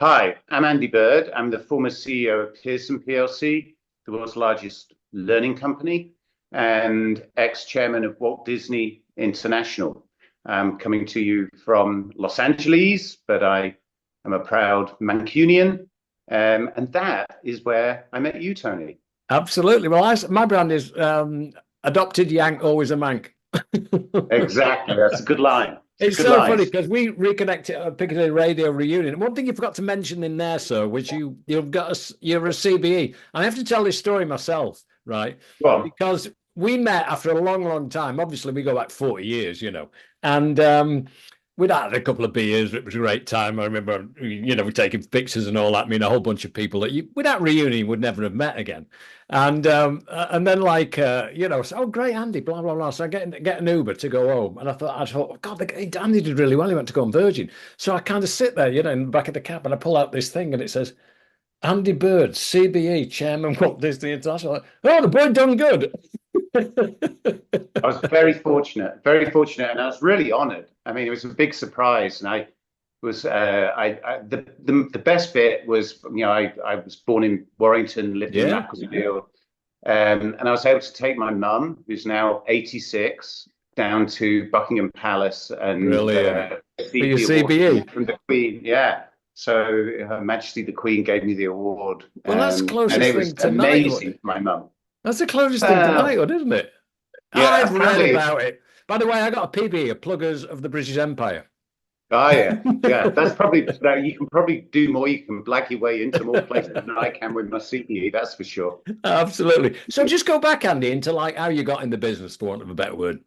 Hi, I'm Andy Bird. I'm the former CEO of Pearson PLC, the world's largest learning company, and ex-chairman of Walt Disney International. I'm coming to you from Los Angeles, but I am a proud Mancunian, and that is where I met you, Tony. Absolutely. Well, my brand is adopted Yank, always a Manc. Exactly, that's a good line. It's a It's good so line. funny because we reconnected at Piccadilly Radio reunion. One thing you forgot to mention in there, sir, was you're a CBE. And I have to tell this story myself, right? Go on. Because we met after a long, long time. Obviously, we go back 40 years, and we'd had a couple of beers. It was a great time. I remember, we're taking pictures and all that. I mean, a whole bunch of people that without reunion would never have met again. And then oh great Andy, blah blah blah. So I get an Uber to go home, and I thought, God, Andy did really well. He went to go on Virgin. So I kind of sit there, in the back of the cab, and I pull out this thing, and it says Andy Bird, CBE Chairman, Walt Disney International. Oh, the boy done good. I was very fortunate, and I was really honored. I mean, it was a big surprise, and I was the best bit was I was born in Warrington, lived in Yeah, Macclesfield, and I was able to take my mum, who's now 86, down to Buckingham Palace and brilliant. For receive your the award CBE. from the Queen. Yeah, so Her Majesty the Queen gave me the award, Well, that's and closest it was thing to knighthood. amazing for my mum. That's the closest thing to Uh, knighthood, isn't it? yeah, I've read apparently. about it. By the way, I got a PB, a Pluggers of the British Empire. Oh yeah, yeah. That's probably that. You can probably do more. You can blag your way into more places than I can with my CPE. That's for sure. Absolutely. So just go back, Andy, into like how you got in the business, for want of a better word.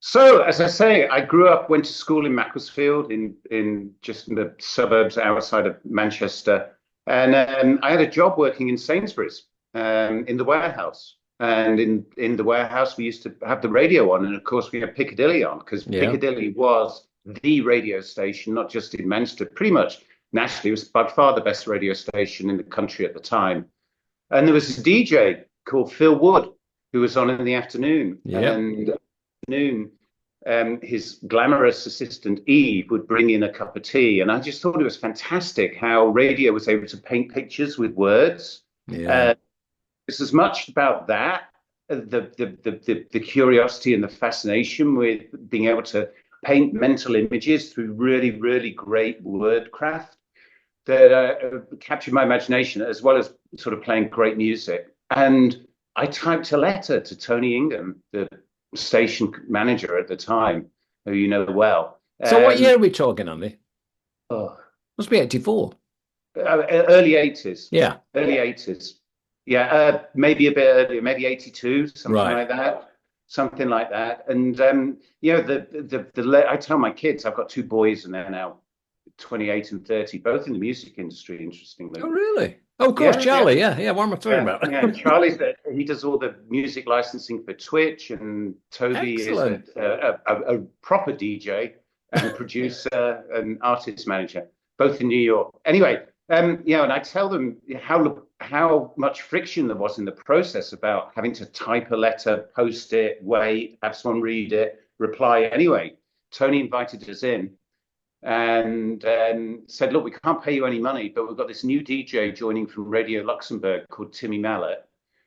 So as I say, I grew up, went to school in Macclesfield, in just in the suburbs outside of Manchester, and I had a job working in Sainsbury's, in the warehouse. And in the warehouse, we used to have the radio on, and of course, we had Piccadilly on because Yeah. Piccadilly was the radio station, not just in Manchester, pretty much nationally. It was by far the best radio station in the country at the time. And there was a DJ called Phil Wood who was on in the afternoon, Yep. and noon, his glamorous assistant Eve would bring in a cup of tea, and I just thought it was fantastic how radio was able to paint pictures with words. Yeah. Uh, it's as much about that, the curiosity and the fascination with being able to paint mental images through really, really great wordcraft that captured my imagination, as well as sort of playing great music. And I typed a letter to Tony Ingham, the station manager at the time, who you know well. So what year are we talking, Andy? Oh, Must be 84. early 80s, Yeah. early 80s. Yeah, maybe a bit earlier, maybe 82, something Right. like that. Something like that. And I tell my kids, I've got two boys and they're now 28 and 30, both in the music industry, interestingly. Oh, really? Oh, of course, Yeah, yeah. Charlie. Yeah, yeah. What am I talking Yeah, about? yeah. He does all the music licensing for Twitch, and Toby is Excellent. a proper DJ and producer and artist manager, both in New York. Anyway, and I tell them how much friction there was in the process about having to type a letter, post it, wait, have someone read it, reply. Anyway, Tony invited us in and said, look, we can't pay you any money, but we've got this new DJ joining from Radio Luxembourg called Timmy Mallet,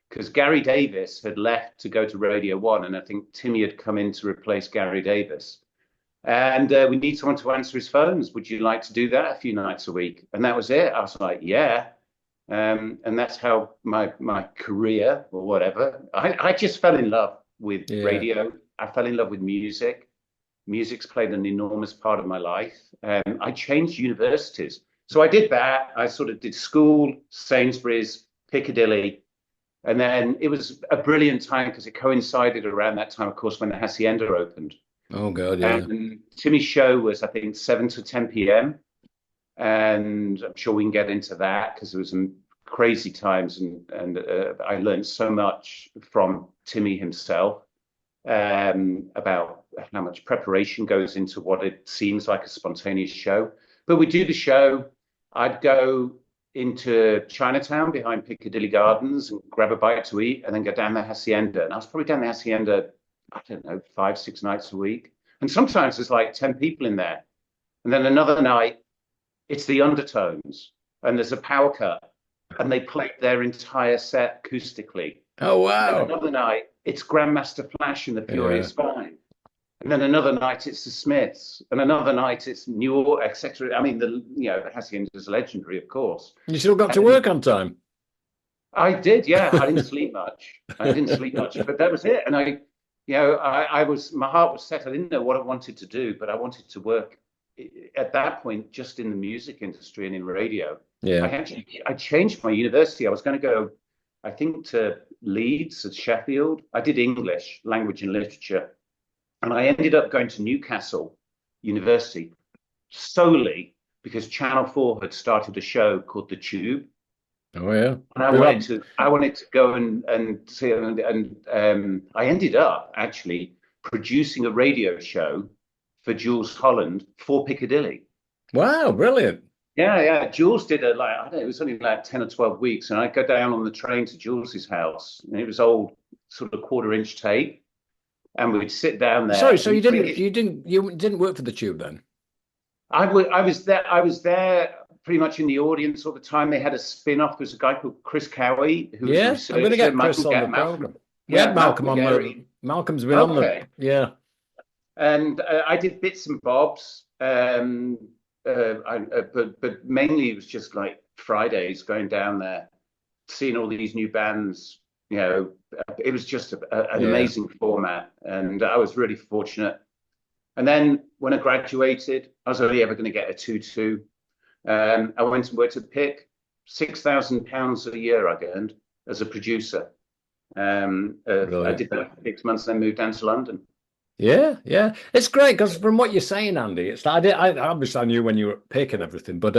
because Gary Davis had left to go to Radio 1, and I think Timmy had come in to replace Gary Davis. And we need someone to answer his phones. Would you like to do that a few nights a week? And that was it. I was like, yeah. And that's how my career or whatever, I just fell in love with Yeah. radio. I fell in love with music. Music's played an enormous part of my life. I changed universities. So I did that. I sort of did school, Sainsbury's, Piccadilly. And then it was a brilliant time because it coincided around that time, of course, when the Hacienda opened. Oh, God, yeah. And Timmy's show was, I think, 7 to 10 p.m. And I'm sure we can get into that because there was some crazy times. And I learned so much from Timmy himself, about how much preparation goes into what it seems like a spontaneous show. But we do the show. I'd go into Chinatown behind Piccadilly Gardens and grab a bite to eat, and then go down the Hacienda. And I was probably down the Hacienda, I don't know, 5, 6 nights a week. And sometimes there's like 10 people in there. And then another night, it's the undertones, and there's a power cut, and they played their entire set acoustically. Oh And then wow. another night, it's Grandmaster Flash and the Yeah. Furious Five. And then another night it's the Smiths, and another night it's New York, etc. I mean, Hacienda is legendary, of course. You still got to And work on time. I did, yeah. I didn't sleep much. I didn't sleep much, but that was it. And my heart was set. I didn't know what I wanted to do, but I wanted to work at that point just in the music industry and in radio. Yeah. I changed my university. I was going to go, I think, to Leeds at Sheffield. I did English, language and literature. And I ended up going to Newcastle University solely because Channel 4 had started a show called The Tube. Oh yeah. And I wanted to go and see, and I ended up actually producing a radio show for Jules Holland for Piccadilly. Wow, brilliant. Yeah, yeah. Jules did I don't know, it was only like 10 or 12 weeks, and I'd go down on the train to Jules's house, and it was old sort of quarter-inch tape, and we'd sit down there. Sorry, so you didn't work for the Tube then? I was there pretty much in the audience all the time. They had a spin-off. There's a guy called Chris Cowie who was a researcher. I'm going to get Chris on the program. We had Malcolm on there. Malcolm's been on the, yeah. And I did bits and bobs, but mainly it was just like Fridays going down there, seeing all these new bands. It was just an amazing format, and I was really fortunate. And then when I graduated, I was only ever going to get a 2-2. I went and worked at Pick. £6,000 a year I earned as a producer. I did that for 6 months, then moved down to London. Yeah, yeah, it's great because from what you're saying, Andy, it's I obviously I knew when you were at Pick and everything, but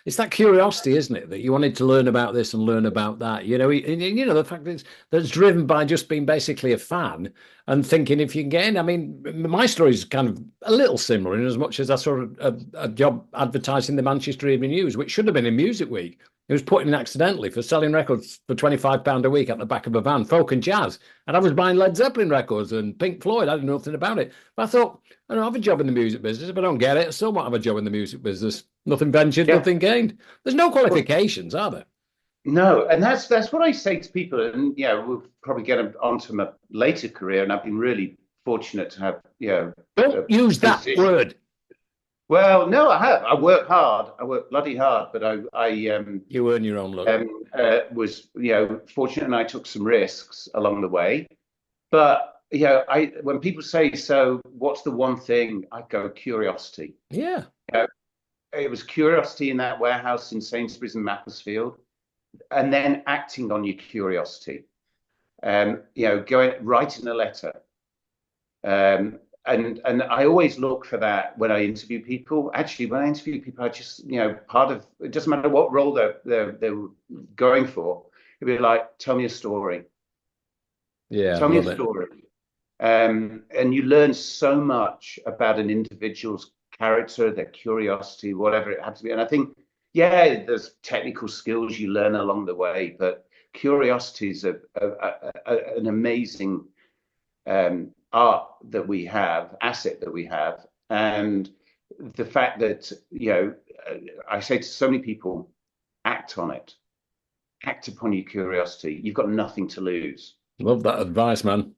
it's that curiosity, isn't it, that you wanted to learn about this and learn about that. The fact that's driven by just being basically a fan and thinking if you can get in. I mean, my story is kind of a little similar in as much as I saw a job advertising the Manchester Evening News, which should have been in Music Week. It was put in accidentally for selling records for £25 a week at the back of a van, folk and jazz. And I was buying Led Zeppelin records and Pink Floyd. I didn't know nothing about it. But I thought, I don't have a job in the music business. If I don't get it, I still won't have a job in the music business. Nothing ventured, nothing gained. There's no qualifications, are there? No, and that's what I say to people. And we'll probably get onto my later career. And I've been really fortunate to have, Don't use that word. Well, no, I have. I work hard. I work bloody hard, but you earn your own luck. Was fortunate, and I took some risks along the way. But when people say, "So, what's the one thing?" I go, curiosity. Yeah. It was curiosity in that warehouse in Sainsbury's and Macclesfield, and then acting on your curiosity. Writing a letter. And I always look for that when I interview people. Actually, when I interview people, I just, part of it doesn't matter what role they're going for. It'd be like, tell me a story. Yeah, tell me a story. And you learn so much about an individual's character, their curiosity, whatever it happens to be. And I think, there's technical skills you learn along the way, but curiosity is an amazing art that we have, asset that we have. And the fact that, I say to so many people, act on it. Act upon your curiosity. You've got nothing to lose. Love that advice, man.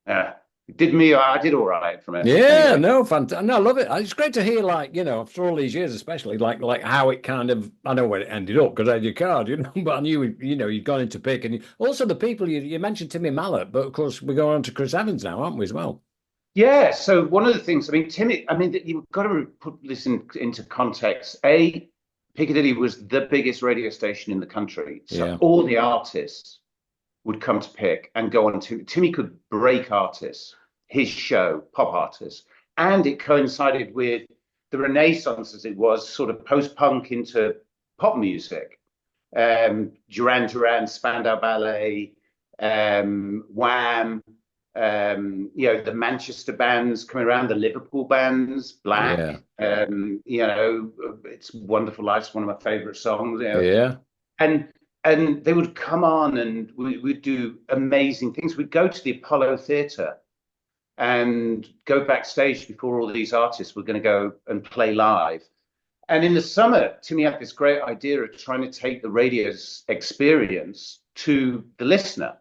I did all right from it. Yeah, anyway. No, fantastic. No, I love it. It's great to hear, after all these years, especially, like how it kind of, I know where it ended up because I had your card, but I knew, you'd gone into Pick. And also the people, you mentioned Timmy Mallett, but of course we're going on to Chris Evans now, aren't we, as well? Yeah, so one of the things, Timmy, you've got to put this into context. Piccadilly was the biggest radio station in the country. So all the artists would come to Pick and go on to, Timmy could break artists, his show, pop artists. And it coincided with the Renaissance, as it was, sort of post-punk into pop music. Duran Duran, Spandau Ballet, Wham, the Manchester bands coming around, the Liverpool bands, Black, It's Wonderful Life's one of my favorite songs. And they would come on and we'd do amazing things. We'd go to the Apollo Theatre and go backstage before all these artists were going to go and play live. And in the summer, Timmy had this great idea of trying to take the radio's experience to the listener.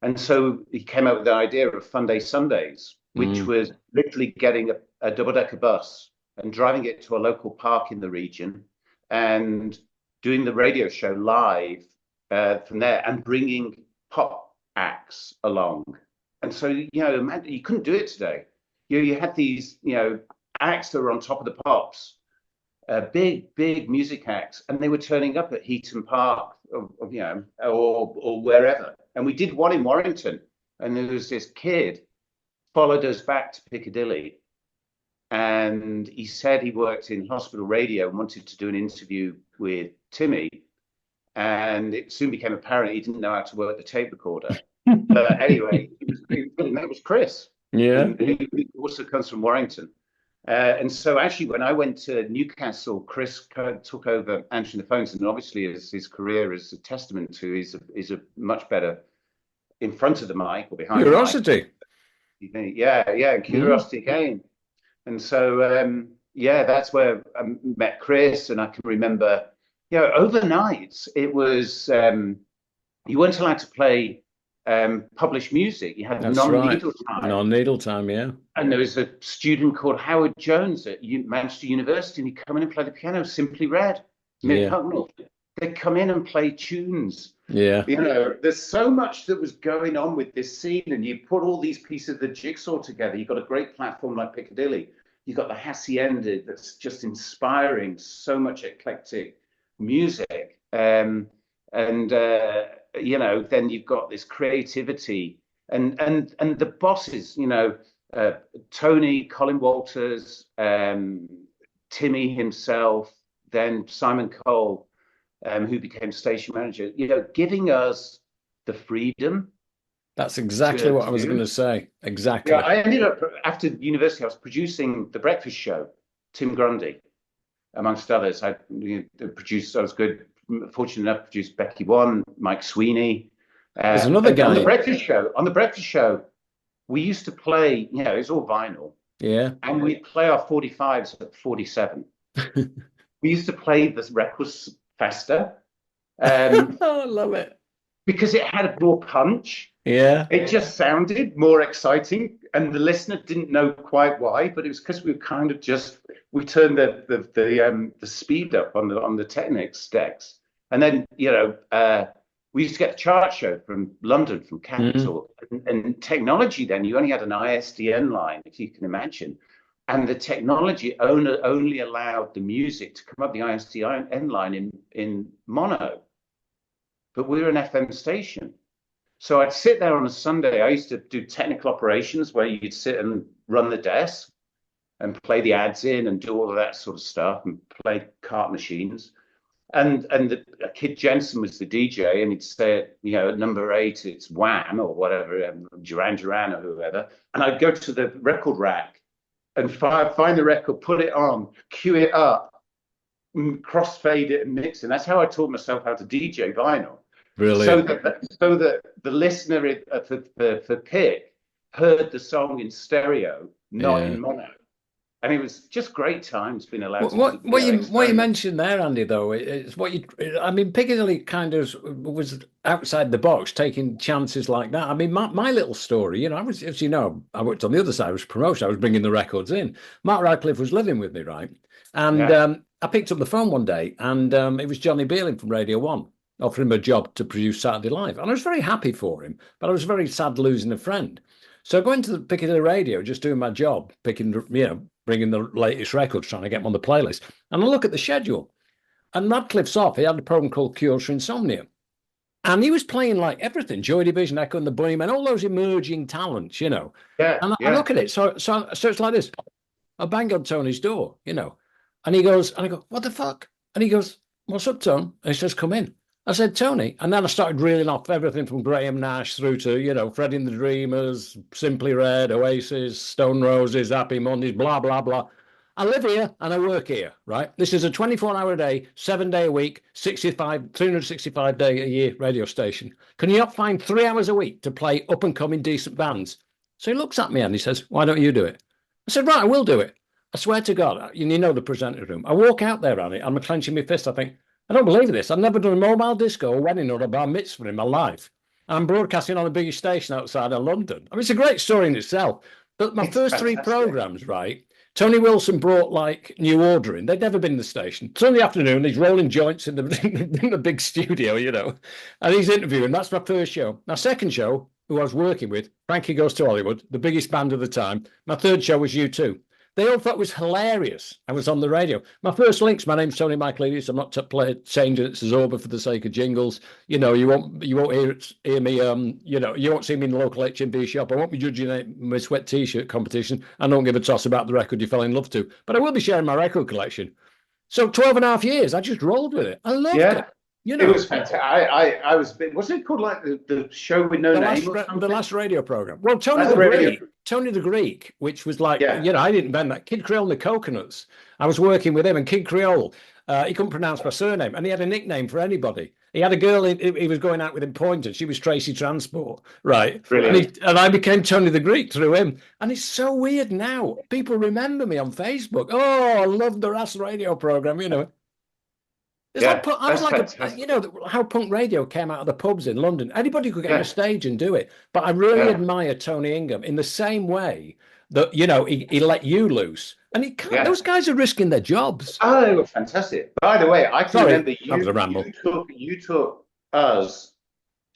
And so he came up with the idea of Fun Day Sundays, which Mm. was literally getting a double-decker bus and driving it to a local park in the region and doing the radio show live from there and bringing pop acts along. And so, you couldn't do it today. You had these, acts that were on top of the pops, big music acts, and they were turning up at Heaton Park, or wherever. And we did one in Warrington, and there was this kid followed us back to Piccadilly, and he said he worked in hospital radio and wanted to do an interview with Timmy, and it soon became apparent he didn't know how to work the tape recorder. But anyway, that was Chris, Yeah. who also comes from Warrington. And so actually, when I went to Newcastle, Chris took over answering the phones, and obviously his career is a testament to he's a much better in front of the mic or behind Curiosity. the mic. Yeah, curiosity again. And so that's where I met Chris, and I can remember, overnight it was you weren't allowed to play published music. You had non-needle time. Non-needle time, yeah. And there was a student called Howard Jones at Manchester University, and he'd come in and play the piano, Simply Red, Mick Hucknall. They'd come in and play tunes. Yeah. There's so much that was going on with this scene, and you put all these pieces of the jigsaw together. You've got a great platform like Piccadilly. You've got the Hacienda that's just inspiring so much eclectic music. Then you've got this creativity and the bosses, Tony, Colin Walters, Timmy himself, then Simon Cole, who became station manager, giving us the freedom. That's exactly what I was going to say. Exactly. Yeah, I ended up, after university, I was producing The Breakfast Show, Tim Grundy, amongst others. I was fortunate enough to produce Becky One, Mike Sweeney. There's another guy. On The Breakfast Show, we used to play, it's all vinyl. Yeah. And we'd play our 45s at 47. We used to play the records faster. I love it. Because it had more punch. Yeah. It just sounded more exciting, and the listener didn't know quite why, but it was because we kind of we turned the speed up on the Technics decks. And then, we used to get the chart show from London, from Capital, and technology then, you only had an ISDN line, if you can imagine. And the technology only allowed the music to come up the ISDN line in mono. But we were an FM station. So I'd sit there on a Sunday. I used to do technical operations where you'd sit and run the desk and play the ads in and do all of that sort of stuff and play cart machines. And Kid Jensen was the DJ, and he'd say, at number 8, it's Wham or whatever, Duran Duran or whoever. And I'd go to the record rack and find the record, put it on, cue it up, crossfade it and mix it. And that's how I taught myself how to DJ vinyl. Brilliant. So that the listener for Pick heard the song in stereo, not in mono. And it was just great times being allowed what you mentioned there, Andy, though, it's Piccadilly kind of was outside the box, taking chances like that. I mean, my little story, I was, as you know, I worked on the other side, I was promotion, I was bringing the records in. Mark Radcliffe was living with me, right? And I picked up the phone one day, and it was Johnny Beerling from Radio 1, offering him a job to produce Saturday Live. And I was very happy for him, but I was very sad losing a friend. So going to the Piccadilly Radio, just doing my job, bringing the latest records, trying to get them on the playlist. And I look at the schedule, and Radcliffe's off. He had a program called Cures for Insomnia. And he was playing like everything, Joy Division, Echo and the Bunnymen, all those emerging talents, Yeah. And I look at it. So it's like this. I bang on Tony's door, And he goes, and I go, what the fuck? And he goes, what's up, Tone? And he says, come in. I said, Tony. And then I started reeling off everything from Graham Nash through to, Freddie and the Dreamers, Simply Red, Oasis, Stone Roses, Happy Mondays, blah, blah, blah. I live here and I work here, right? This is a 24-hour a day, 7-day a week, 365 day a year radio station. Can you not find 3 hours a week to play up and coming decent bands? So he looks at me and he says, why don't you do it? I said, right, I will do it. I swear to God, you know the presenter room. I walk out there, Annie, I'm clenching my fist. I think, I don't believe this. I've never done a mobile disco, a wedding, or a bar mitzvah in my life. I'm broadcasting on the biggest station outside of London. I mean, it's a great story in itself. But my It's first three fantastic. programs, right? Tony Wilson brought like new order in. They'd never been in the station. Sunday afternoon, he's rolling joints in in the big studio, and he's interviewing. That's my first show. My second show, who I was working with, Frankie Goes to Hollywood, the biggest band of the time. My third show was U2. They all thought it was hilarious. I was on the radio. My first links, my name's Tony Michaelides. I'm not changing it to Zorba for the sake of jingles. You won't hear me. You won't see me in the local HMV shop. I won't be judging my sweat T-shirt competition. I don't give a toss about the record you fell in love to. But I will be sharing my record collection. So 12 and a half years, I just rolled with it. I loved it. Yeah. It was fantastic. I was a bit, wasn't it called like the show with no name or something? The last radio program. Well, Tony the Greek, which was like, I didn't invent that. Kid Creole and the Coconuts. I was working with him, and Kid Creole, he couldn't pronounce my surname, and he had a nickname for anybody. He had a girl he was going out with in Poynton. She was Tracy Transport, right? Brilliant. And I became Tony the Greek through him. And it's so weird now. People remember me on Facebook. Oh, I love the last radio program, It's I was like, how punk radio came out of the pubs in London. Anybody could get on a stage and do it. But I really admire Tony Ingham in the same way that, he let you loose. And he can't, those guys are risking their jobs. Oh, they were fantastic. By the way, I can remember you took us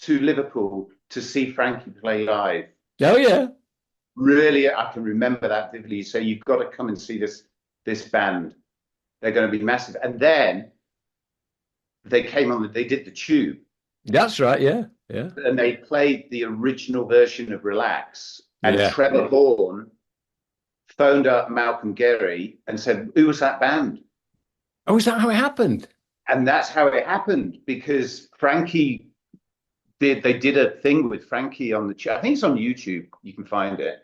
to Liverpool to see Frankie play live. Oh, yeah. Really, I can remember that vividly. You say, you've got to come and see this band. They're going to be massive. And then they came on, they did the Tube. That's right, yeah. And they played the original version of Relax. And Trevor Horn phoned up Malcolm Gary and said, who was that band? Oh, is that how it happened? And that's how it happened, because Frankie they did a thing with Frankie on the chat. I think it's on YouTube. You can find it.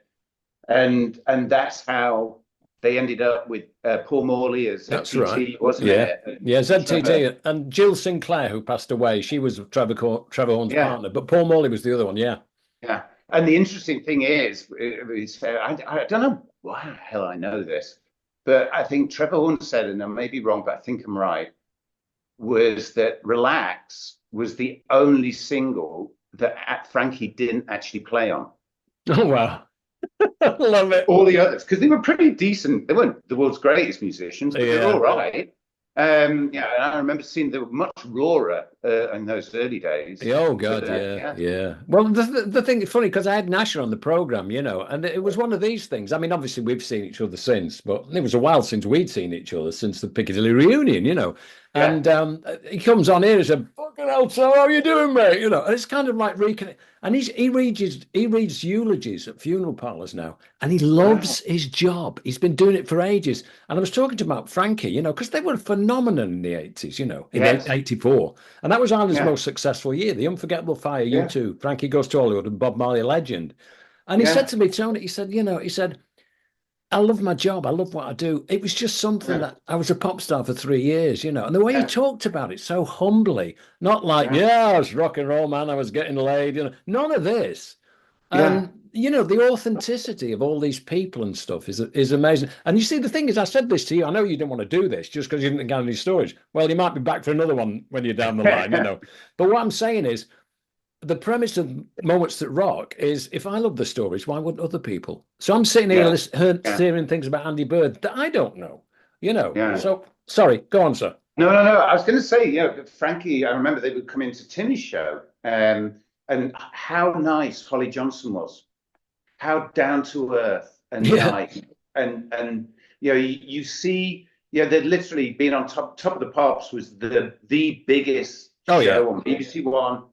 And that's how they ended up with Paul Morley as ZTT, wasn't it? Yeah, ZTT. And Jill Sinclair, who passed away, she was Trevor Horn's partner, but Paul Morley was the other one, Yeah. And the interesting thing is I don't know why the hell I know this, but I think Trevor Horn said, and I may be wrong, but I think I'm right, was that Relax was the only single that Frankie didn't actually play on. Oh, wow. I love it. All the others, because they were pretty decent. They weren't the world's greatest musicians, but they were all right. And I remember seeing they were much rawer in those early days. Oh God, yeah. Well, the thing is funny because I had Nasher on the program, and it was one of these things. I mean, obviously we've seen each other since, but it was a while since we'd seen each other since the Piccadilly reunion, And he comes on here and said, "Fucking hell, so how are you doing, mate?" And it's kind of like reconnect. And he reads eulogies at funeral parlors now, and he loves his job. He's been doing it for ages. And I was talking to him about Frankie, because they were a phenomenon in the 80s, in 84. And that was Ireland's most successful year. The Unforgettable Fire, U2, Frankie Goes to Hollywood, and Bob Marley, Legend. And he said to me, Tony, he said, I love my job. I love what I do. It was just something that I was a pop star for 3 years, And the way he talked about it so humbly, not like, I was rock and roll, man. I was getting laid, None of this. And, the authenticity of all these people and stuff is amazing. And you see, the thing is, I said this to you. I know you didn't want to do this just because you didn't get any stories. Well, you might be back for another one when you're down the line, But what I'm saying is, the premise of Moments That Rock is, if I love the stories, why wouldn't other people? So I'm sitting here hearing things about Andy Bird that I don't know, So, sorry, go on, sir. No. I was going to say, Frankie, I remember they would come into Timmy's show, and how nice Holly Johnson was, how down to earth and nice, and you see, they'd literally been on top of the Pops was the biggest show on BBC One.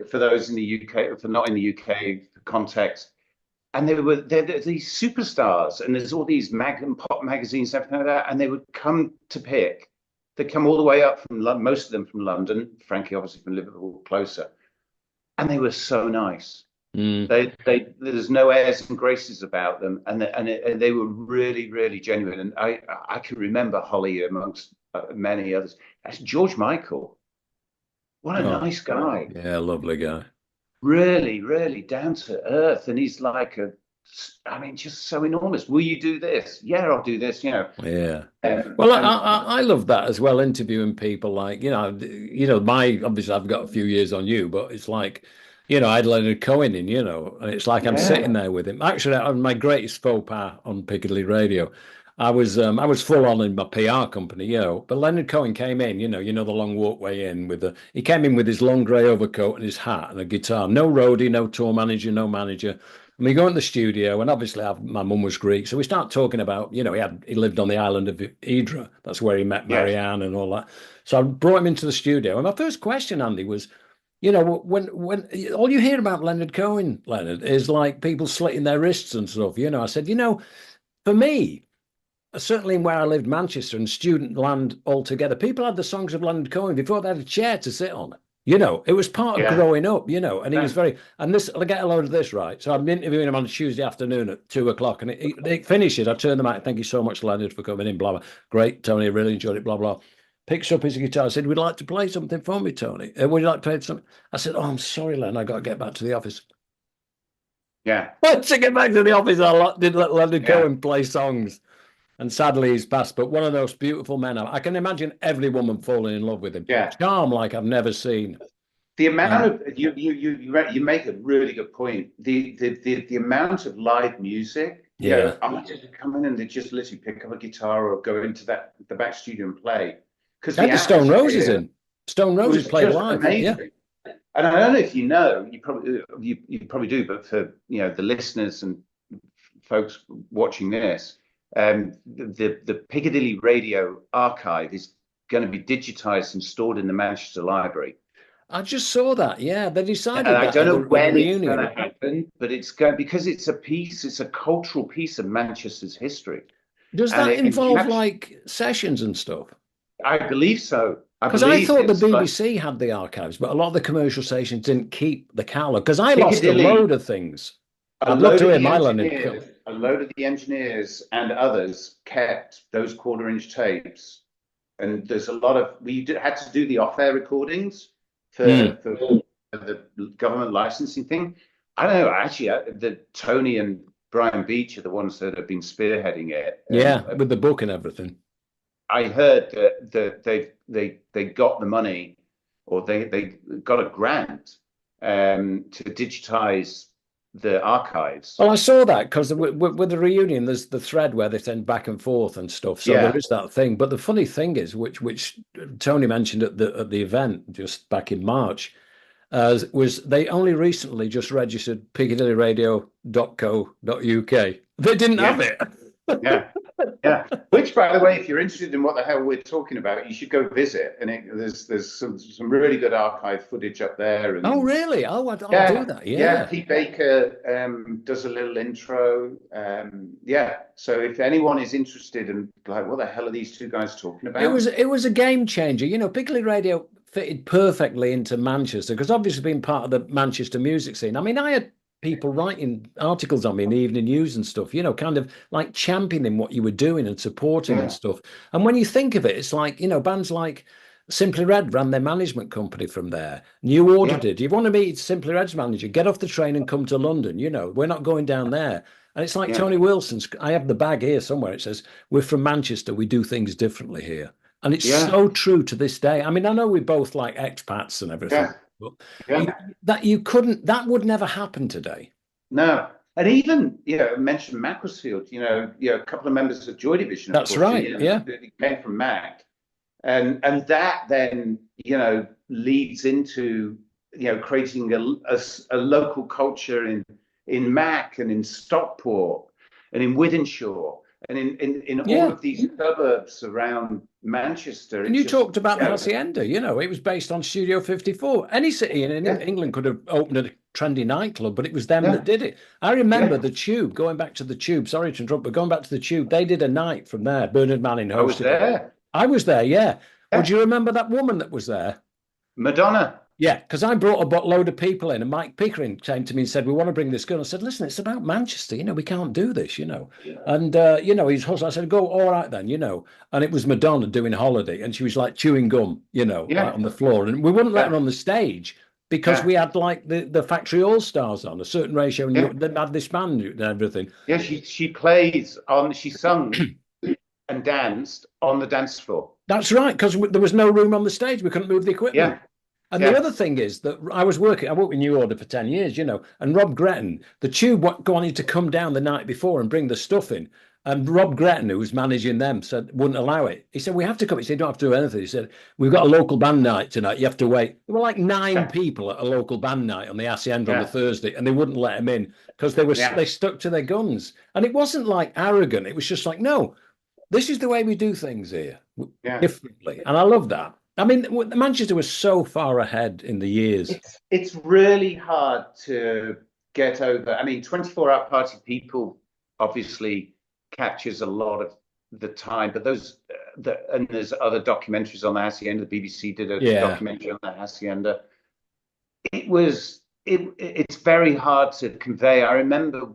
For those in the UK, for not in the UK context, and they're these superstars, and there's all these pop magazines and everything like that, and they would come to pick. They come all the way up from most of them from London. Frankie obviously from Liverpool, closer, and they were so nice. There's no airs and graces about them, and they were really, really genuine. And I can remember Holly amongst many others. That's George Michael. What a nice guy. Yeah, lovely guy. Really, really down to earth. And he's like I mean, just so enormous. Will you do this? Yeah, I'll do this. Yeah. Well, And I love that as well, interviewing people like, my obviously I've got a few years on you, but it's like, I had Leonard Cohen in, and it's like I'm sitting yeah, there with him. Actually, my greatest faux pas on Piccadilly Radio, I was full on in my PR company, but Leonard Cohen came in, the long walkway in he came in with his long grey overcoat and his hat and a guitar. No roadie, no tour manager, no manager. And we go in the studio, and obviously my mum was Greek, so we start talking about, he lived on the island of Hydra. That's where he met yes, Marianne and all that. So I brought him into the studio, and my first question, Andy, was, when all you hear about Leonard Cohen, Leonard, is like people slitting their wrists and stuff. I said, for me, certainly in where I lived, Manchester and student land altogether, people had the songs of Leonard Cohen before they had a chair to sit on. It was part of yeah, growing up, and he was and I'll get a load of this right. So I'm interviewing him on a Tuesday afternoon at 2 o'clock, and it finishes. I turn them out. Thank you so much, Leonard, for coming in, blah, blah. Great, Tony, I really enjoyed it, blah, blah. Picks up his guitar. I said, "Would you like to play something for me, Tony? Would you like to play something?" I said, "Oh, I'm sorry, Len. I got to get back to the office." yeah, To get back to the office, I did let Leonard yeah. Cohen play songs. And sadly, he's passed. But one of those beautiful men. I can imagine every woman falling in love with him. Yeah. Charm like I've never seen. The amount of you make a really good point. The amount of live music, Yeah. artists come in and they just literally pick up a guitar or go into the back studio and play. Because Had the Stone Roses in. Stone Roses played live. Amazing. Yeah. And I don't know if you know, you probably do, but for the listeners and folks watching this, the Piccadilly Radio archive is going to be digitized and stored in the Manchester Library. I just saw that. Yeah, they decided And that I don't know when it's reunion. going to happen, but it's going because it's a cultural piece of Manchester's history. Does that involve like sessions and stuff? I believe so. Because I thought the BBC had the archives, but a lot of the commercial stations didn't keep the catalog. Because I lost a load of things. I'd love to hear my Leonard. A load of the engineers and others kept those quarter-inch tapes, and there's a lot of had to do the off-air recordings for the government licensing thing. I don't know. Actually, Tony and Brian Beach are the ones that have been spearheading it. Yeah, with the book and everything. I heard that they got the money, or they got a grant to digitize the archives. Well, I saw that because with the reunion, there's the thread where they send back and forth and stuff. So there is that thing. But the funny thing is, which Tony mentioned at the event just back in March, was they only recently just registered piccadillyradio.co.uk. They didn't have it. Yeah. Which, by the way, if you're interested in what the hell we're talking about, you should go visit. And there's some really good archive footage up there. And, oh, really? Oh, I'll do that. Yeah. Pete Baker does a little intro. So if anyone is interested in like, what the hell are these two guys talking about? It was a game changer. Piccadilly Radio fitted perfectly into Manchester because obviously being part of the Manchester music scene. I mean, I had people writing articles on me in the evening news and stuff, kind of like championing what you were doing and supporting and stuff. And when you think of it, it's like, bands like Simply Red ran their management company from there. New Order did. You want to meet Simply Red's manager, get off the train and come to London. We're not going down there. And it's like Tony Wilson's, I have the bag here somewhere. It says, we're from Manchester. We do things differently here. And it's so true to this day. I mean, I know we both like expats and everything. That would never happen today. No. And even, mentioned Macclesfield, a couple of members of Joy Division. That's right. Came from Mac. And that then, leads into, creating a local culture in Mac and in Stockport and in Wythenshawe and in all of these suburbs around Manchester. And you talked about the Hacienda, it was based on Studio 54. Any city in England could have opened a trendy nightclub, but it was them that did it. I remember the Tube, going back to the Tube, sorry to interrupt, but going back to the Tube, they did a night from there. Bernard Manning hosted. I was there, yeah. Would you remember that woman that was there? Madonna. Yeah, because I brought a load of people in, and Mike Pickering came to me and said, we want to bring this girl. I said, listen, it's about Manchester, we can't do this, And, he's hustling. I said, go, all right then, And it was Madonna doing Holiday, and she was like chewing gum, like on the floor. And we wouldn't let her on the stage because we had like the Factory All Stars on a certain ratio, and Yeah. they had this band and everything. Yeah, she sung and danced on the dance floor. That's right, because there was no room on the stage. We couldn't move the equipment. Yeah, And the yeah, other thing is that I worked with New Order for 10 years, and Rob Gretton, the tube wanted to come down the night before and bring the stuff in. And Rob Gretton, who was managing them, said wouldn't allow it. He said, we have to come. He said, you don't have to do anything. He said, we've got a local band night tonight. You have to wait. There were like 9 people at a local band night on the Hacienda on the Thursday, and they wouldn't let him in because they stuck to their guns. And it wasn't like arrogant. It was just like, no, this is the way we do things here differently. And I love that. I mean, Manchester was so far ahead in the years. It's really hard to get over. I mean, 24-hour party people obviously captures a lot of the time, but and there's other documentaries on the Hacienda. The BBC did a documentary on the Hacienda. It's very hard to convey. I remember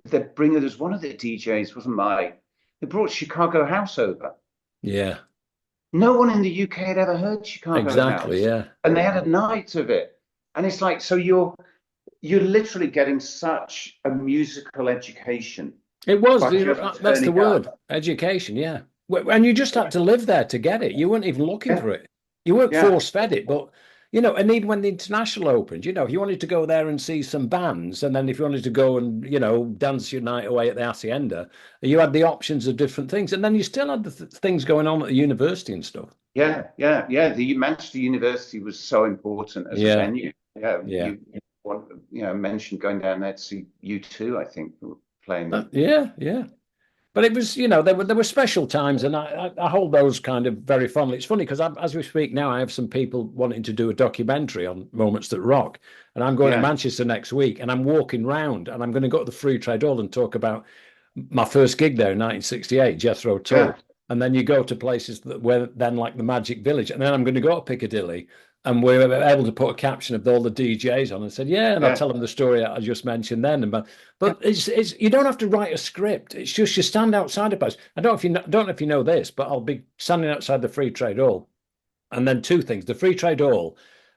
there's one of the DJs, wasn't mine. They brought Chicago House over. Yeah. No one in the UK had ever heard Chicago House. Yeah. And they had a night of it. And it's like, so you're literally getting such a musical education. It was, that's the word, education, yeah. And you just had to live there to get it. You weren't even looking for it. You weren't force-fed it, but, and even when the International opened, if you wanted to go there and see some bands, and then if you wanted to go and, dance your night away at the Hacienda, you had the options of different things. And then you still had the things going on at the university and stuff. Yeah. The Manchester University was so important as a venue. Yeah. You mentioned going down there to see U2, I think, playing. Yeah. But it was, there were special times, and I hold those kind of very fondly. It's funny because as we speak now, I have some people wanting to do a documentary on Moments That Rock, and I'm going to Manchester next week, and I'm walking round, and I'm going to go to the Free Trade Hall and talk about my first gig there in 1968, Jethro Tull. And then you go to places where then like the Magic Village, and then I'm going to go to Piccadilly. And we were able to put a caption of all the DJs on and said, and I'll tell them the story I just mentioned then. But it's you don't have to write a script. It's just you stand outside a place. I don't know if you know this, but I'll be standing outside the Free Trade Hall. And then 2 things. The Free Trade Hall,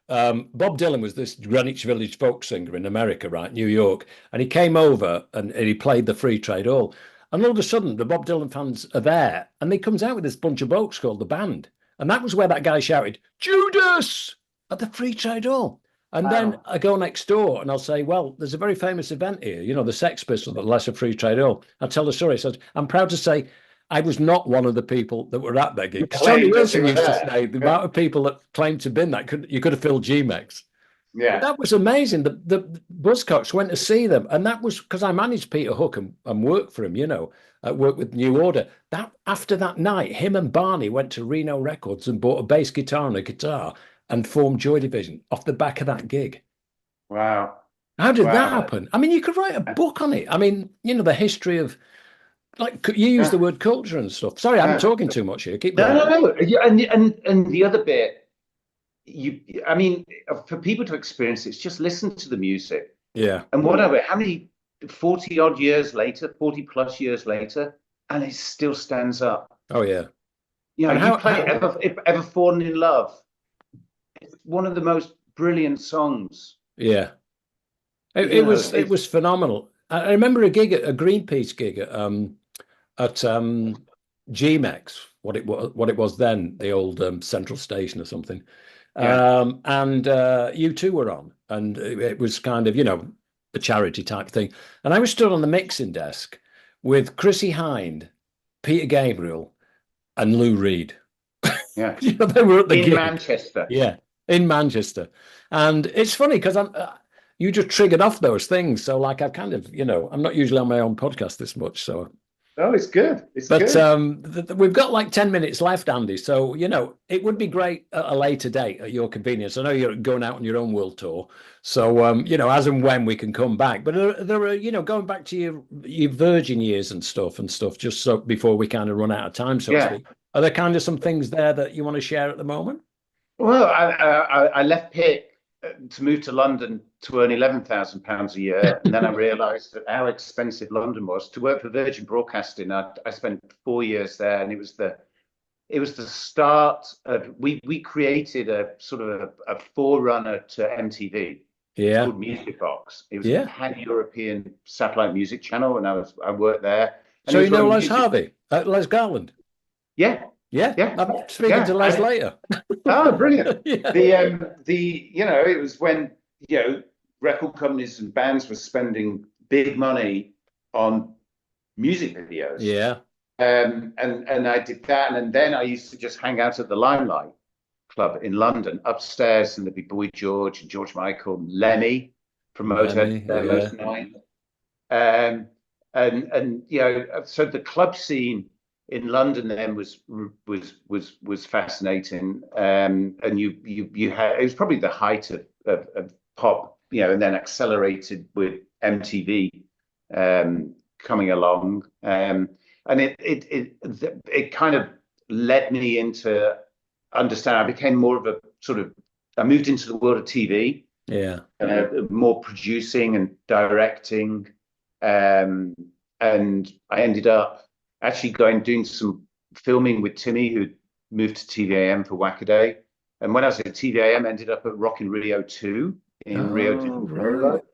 Bob Dylan was this Greenwich Village folk singer in America, right, New York. And he came over and he played the Free Trade Hall. And all of a sudden, the Bob Dylan fans are there. And he comes out with this bunch of blokes called the band. And that was where that guy shouted, Judas, at the Free Trade Hall. And then I go next door and I'll say, well, there's a very famous event here, the Sex Pistols at Lesser Free Trade Hall. I tell the story. I said, I'm proud to say I was not one of the people that were at that gig. Tony Wilson used to say the amount of people that claimed to have been that you could have filled G-Mex. Yeah. But that was amazing. The Buzzcocks went to see them. And that was because I managed Peter Hook and worked for him, worked with New Order. That after that night, him and Barney went to Reno Records and bought a bass guitar and a guitar and formed Joy Division off the back of that gig. Wow. How did that happen? I mean, you could write a book on it. I mean, the history of, like, you use the word culture and stuff. Sorry, I'm talking too much here. Keep going. No. And the other bit, I mean, for people to experience it, it's just listen to the music. Yeah. And whatever, how many 40 odd years later, 40 plus years later, and it still stands up. Oh, yeah. Ever Fallen in Love. It's one of the most brilliant songs. Yeah. It was phenomenal. I remember a Greenpeace gig at G-Mex, what it was then, the old Central Station or something. And U2 were on, and it was kind of, a charity type thing. And I was stood on the mixing desk with Chrissie Hynde, Peter Gabriel, and Lou Reed. Yeah. They were at the gig. Manchester. Yeah, in Manchester. And it's funny because you just triggered off those things. So like I've kind of, I'm not usually on my own podcast this much. So. Oh, it's good. But we've got like 10 minutes left, Andy. So, it would be great at a later date at your convenience. I know you're going out on your own world tour. So, as and when we can come back. But there are, going back to your Virgin years and stuff, just so before we kind of run out of time, so to speak. Are there kind of some things there that you want to share at the moment? Well, I left Pitt to move to London to earn £11,000 a year, and then I realised that how expensive London was. To work for Virgin Broadcasting, I spent 4 years there, and it was the it was the start of we created a sort of a forerunner to MTV. It's Yeah. called Music Box. It was a Yeah. pan-European satellite music channel, and I worked there. And So it you was know when Les music, Harvey, Les Garland? yeah, Yeah. yeah, I'm speaking yeah. to Les later. Oh, brilliant. Yeah. The it was when record companies and bands were spending big money on music videos. Yeah. And I did that, and then I used to just hang out at the Limelight Club in London, upstairs, and there'd be Boy George and George Michael, Lemmy from Lemmy, Motorhead, yeah. most nights. And so the club scene in London then was fascinating. And you had, it was probably the height of pop, and then accelerated with MTV coming along. And it kind of led me into understand. I became more of a sort of, I moved into the world of TV, Yeah. more producing and directing. And I ended up actually doing some filming with Timmy, who moved to TVAM for Wackaday. And when I was at TVAM, ended up at Rock in Rio 2 in Rio de Janeiro, Right.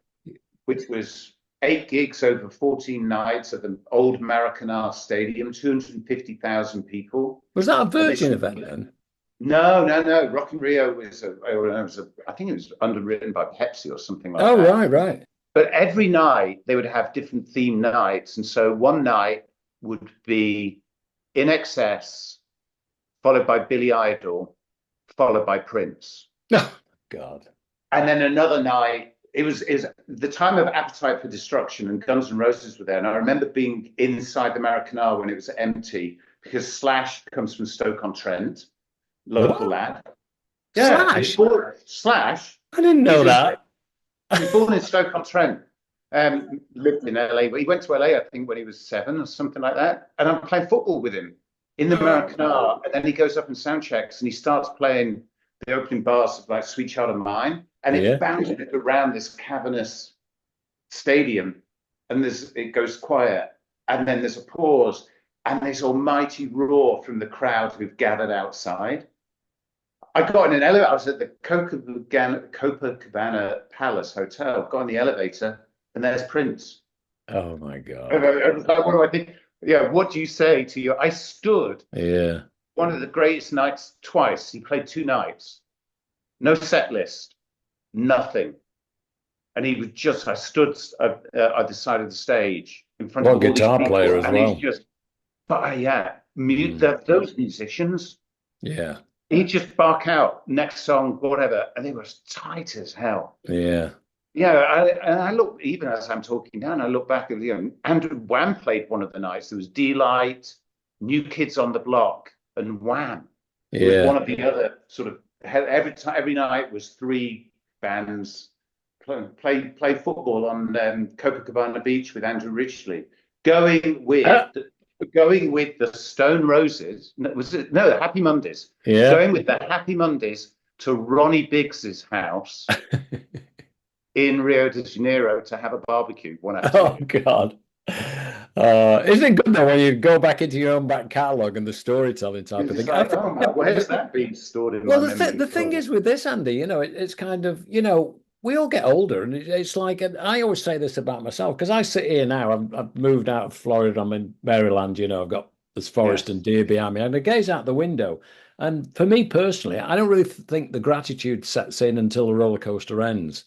which was 8 gigs over 14 nights at the old Maracanã Stadium, 250,000 people. Was that a Virgin event then? No. Rock in Rio I think it was underwritten by Pepsi or something like Oh, that. right. But every night they would have different theme nights. And so one night would be In Excess, followed by Billy Idol, followed by Prince. Oh, God. And then another night, it was the time of Appetite for Destruction, and Guns N' Roses were there. And I remember being inside the Maracanã when it was empty, because Slash comes from Stoke-on-Trent, local lad. Yeah, Slash. I didn't know that. He was born in Stoke-on-Trent, lived in LA. But he went to LA, I think, when he was 7 or something like that. And I'm playing football with him in the Maracanã. And then he goes up and sound checks, and he starts playing the opening bars of like Sweet Child of Mine. And it bounded around this cavernous stadium. And it goes quiet. And then there's a pause. And this almighty roar from the crowd who've gathered outside. I got in an elevator. I was at the Copacabana Palace Hotel. Got in the elevator, and there's Prince. Oh my God! I was like, what do I think? Yeah, what do you say to you? I stood. Yeah. One of the greatest nights twice. He played 2 nights. No set list. Nothing. And he was just. I stood at the side of the stage in front of all guitar these people, player as and well. he's just. But yeah, those musicians. Yeah. He'd just bark out, next song, whatever, and they were as tight as hell. Yeah. Yeah, I look, even as I'm talking now, and I look back at Andrew Wham played one of the nights. There was D-Light, New Kids on the Block, and Wham. It was one of the other sort of, every night was 3 bands play football on Copacabana Beach with Andrew Ridgeley, going with the Stone Roses. The Happy Mondays. Yeah. Going with the Happy Mondays to Ronnie Biggs's house in Rio de Janeiro to have a barbecue one afternoon. Oh God. Isn't it good though when you go back into your own back catalogue and the storytelling type of thing? Like, oh man, where's that been stored in well, my memory? the thing is with this, Andy, it's kind of, we all get older, and it's like, and I always say this about myself, because I sit here now, I've moved out of Florida, I'm in Maryland, I've got this forest and deer behind me, and I gaze out the window. And for me personally, I don't really think the gratitude sets in until the roller coaster ends.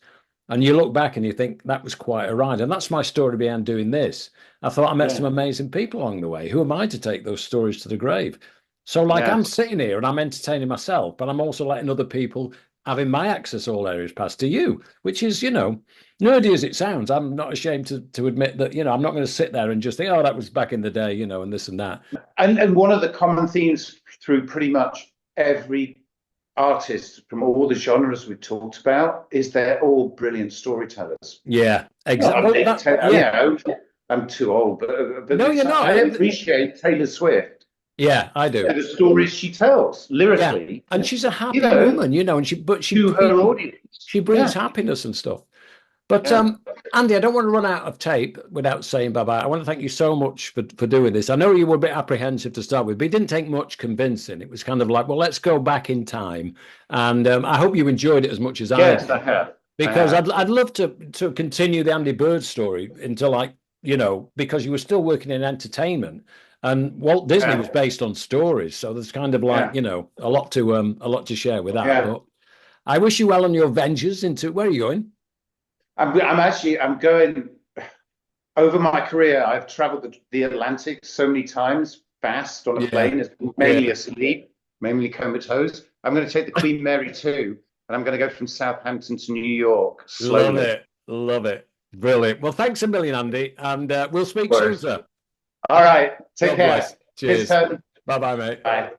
And you look back and you think that was quite a ride. And that's my story behind doing this. I thought I met some amazing people along the way. Who am I to take those stories to the grave? So I'm sitting here and I'm entertaining myself, but I'm also letting other people having my access all areas pass to you, which is, nerdy as it sounds. I'm not ashamed to admit that, I'm not going to sit there and just think, oh, that was back in the day, and this and that. And one of the common themes through pretty much every artist from all the genres we've talked about is they're all brilliant storytellers. Yeah, exactly. I'm too old, but no, you're not. I appreciate Taylor Swift. Yeah, I do. The stories she tells lyrically, and she's a happy woman, and she to her audience, she brings happiness and stuff. But Yeah. Andy, I don't want to run out of tape without saying bye-bye. I want to thank you so much for doing this. I know you were a bit apprehensive to start with, but it didn't take much convincing. It was kind of like, well, let's go back in time. And I hope you enjoyed it as much as I Yes, did. I have. I Because have. I'd love to continue the Andy Bird story until, like, because you were still working in entertainment, and Walt Disney was Yeah. based on stories, so there's kind of like, Yeah. a lot to share with that. Yeah. But I wish you well on your ventures into where are you going? I'm going over my career. I've traveled the Atlantic so many times, fast on a Yeah, plane, mainly yeah, asleep, mainly comatose. I'm going to take the Queen Mary 2, and I'm going to go from Southampton to New York love slowly. it, love it, brilliant. Well, thanks a million, Andy, and we'll speak soon, Worse. sir. All right. Take God care. bless. Cheers, Cheers. Tony. Bye bye, mate. Bye.